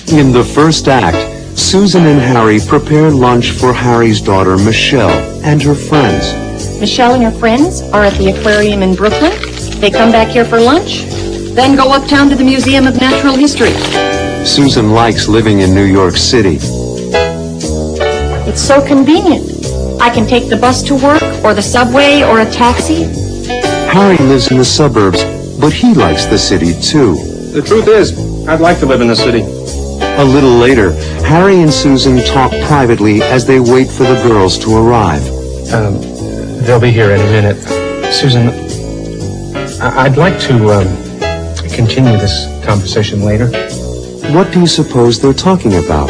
In the first act, Susan and Harry prepare lunch for Harry's daughter, Michelle, and her friends. Michelle and her friends are at the aquarium in Brooklyn. They come back here for lunch, then go uptown to the Museum of Natural History. Susan likes living in New York City. It's so convenient. I can take the bus to work, or the subway, or a taxi. Harry lives in the suburbs, but he likes the city too. The truth is, I'd like to live in the city. A little later, Harry and Susan talk privately as they wait for the girls to arrive. They'll be here any minute. Susan, I'd like to continue this conversation later. What do you suppose they're talking about?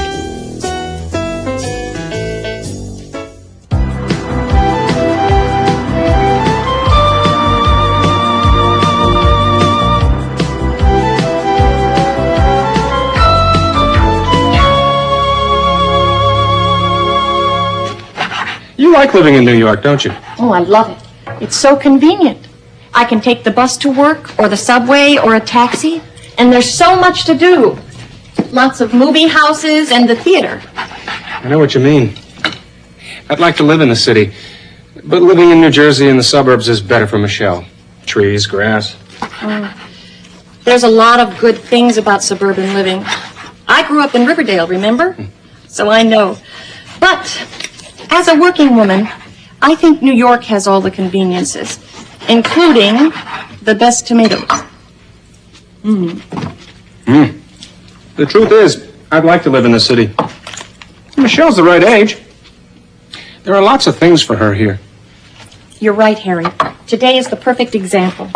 You like living in New York, don't you? Oh, I love it. It's so convenient. I can take the bus to work, or the subway, or a taxi, and there's so much to do. Lots of movie houses and the theater. I know what you mean. I'd like to live in the city, but living in New Jersey in the suburbs is better for Michelle. Trees, grass. There's a lot of good things about suburban living. I grew up in Riverdale, remember? So I know. But as a working woman, I think New York has all the conveniences, including the best tomatoes. The truth is, I'd like to live in the city. Michelle's the right age. There are lots of things for her here. You're right, Harry. Today is the perfect example.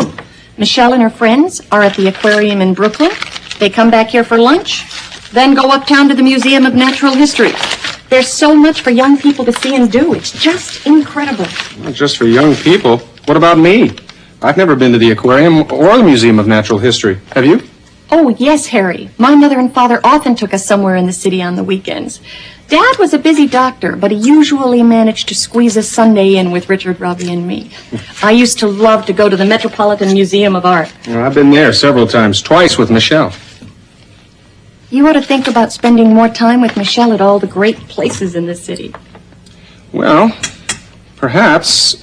Michelle and her friends are at the aquarium in Brooklyn. They come back here for lunch, then go uptown to the Museum of Natural History. There's so much for young people to see and do. It's just incredible. Not just for young people. What about me? I've never been to the aquarium or the Museum of Natural History. Have you? Oh, yes, Harry. My mother and father often took us somewhere in the city on the weekends. Dad was a busy doctor, but he usually managed to squeeze a Sunday in with Richard, Robbie, and me. I used to love to go to the Metropolitan Museum of Art. Well, I've been there several times, twice with Michelle. You ought to think about spending more time with Michelle at all the great places in the city. Well, perhaps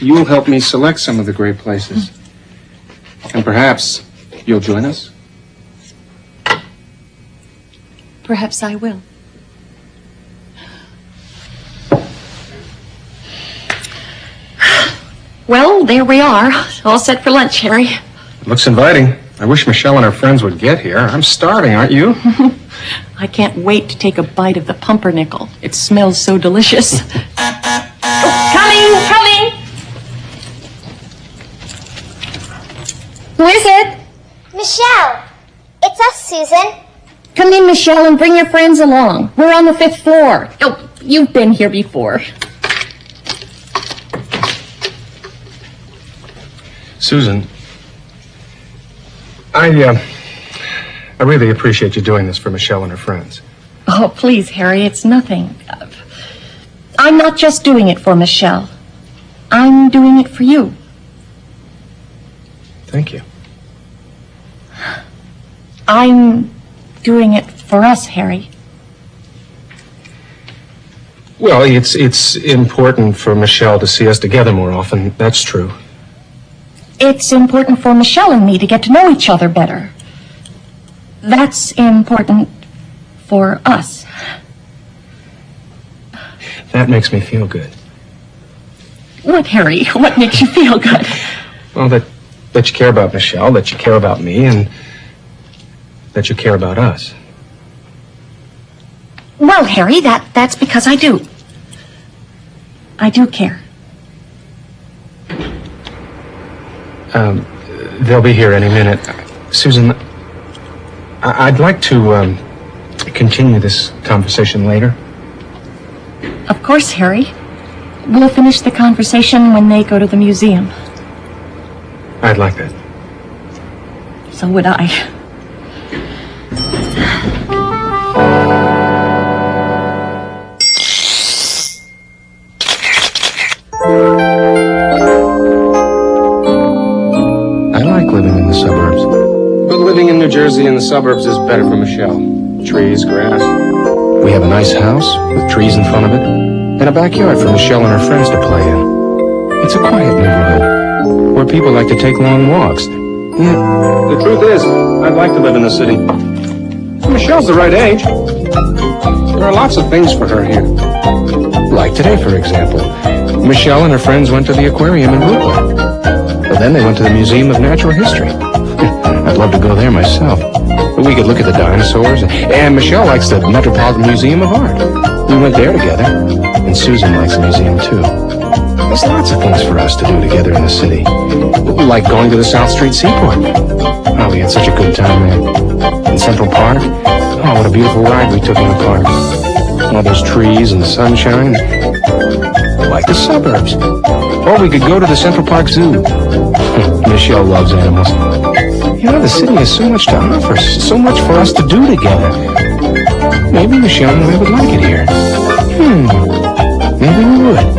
you'll help me select some of the great places. And perhaps you'll join us? Perhaps I will. Well, there we are. All set for lunch, Harry. Looks inviting. I wish Michelle and her friends would get here. I'm starving, aren't you? I can't wait to take a bite of the pumpernickel. It smells so delicious. Coming! Who is it? Michelle, it's us, Susan. Come in, Michelle, and bring your friends along. We're on the 5th floor. Oh, you've been here before. Susan, I really appreciate you doing this for Michelle and her friends. Oh, please, Harry, it's nothing. I'm not just doing it for Michelle. I'm doing it for you. Thank you. I'm doing it for us, Harry. Well, it's important for Michelle to see us together more often. That's true. It's important for Michelle and me to get to know each other better. That's important for us. That makes me feel good. What, Harry? What makes you feel good? Well, that you care about Michelle, that you care about me, and that you care about us. Well, Harry, that's because I do. I do care. They'll be here any minute. Susan, I'd like to continue this conversation later. Of course, Harry. We'll finish the conversation when they go to the museum. I'd like that. So would I. I like living in the suburbs. But living in New Jersey in the suburbs is better for Michelle. trees, grass. We have a nice house with trees in front of it, and a backyard for Michelle and her friends to play in. It's a quiet neighborhood where people like to take long walks. Yeah, the truth is, I'd like to live in the city. Michelle's the right age. There are lots of things for her here. Like today, for example. Michelle and her friends went to the aquarium in Brooklyn. But then they went to the Museum of Natural History. I'd love to go there myself. We could look at the dinosaurs. And Michelle likes the Metropolitan Museum of Art. We went there together. And Susan likes the museum, too. There's lots of things for us to do together in the city. Like going to the South Street Seaport. Oh, we had such a good time there. In Central Park. Oh, what a beautiful ride we took in the park. All those trees and the sunshine. Like the suburbs. Or we could go to the Central Park Zoo. Michelle loves animals. You know, the city has so much to offer, so much for us to do together. Maybe Michelle and I would like it here. Maybe we would.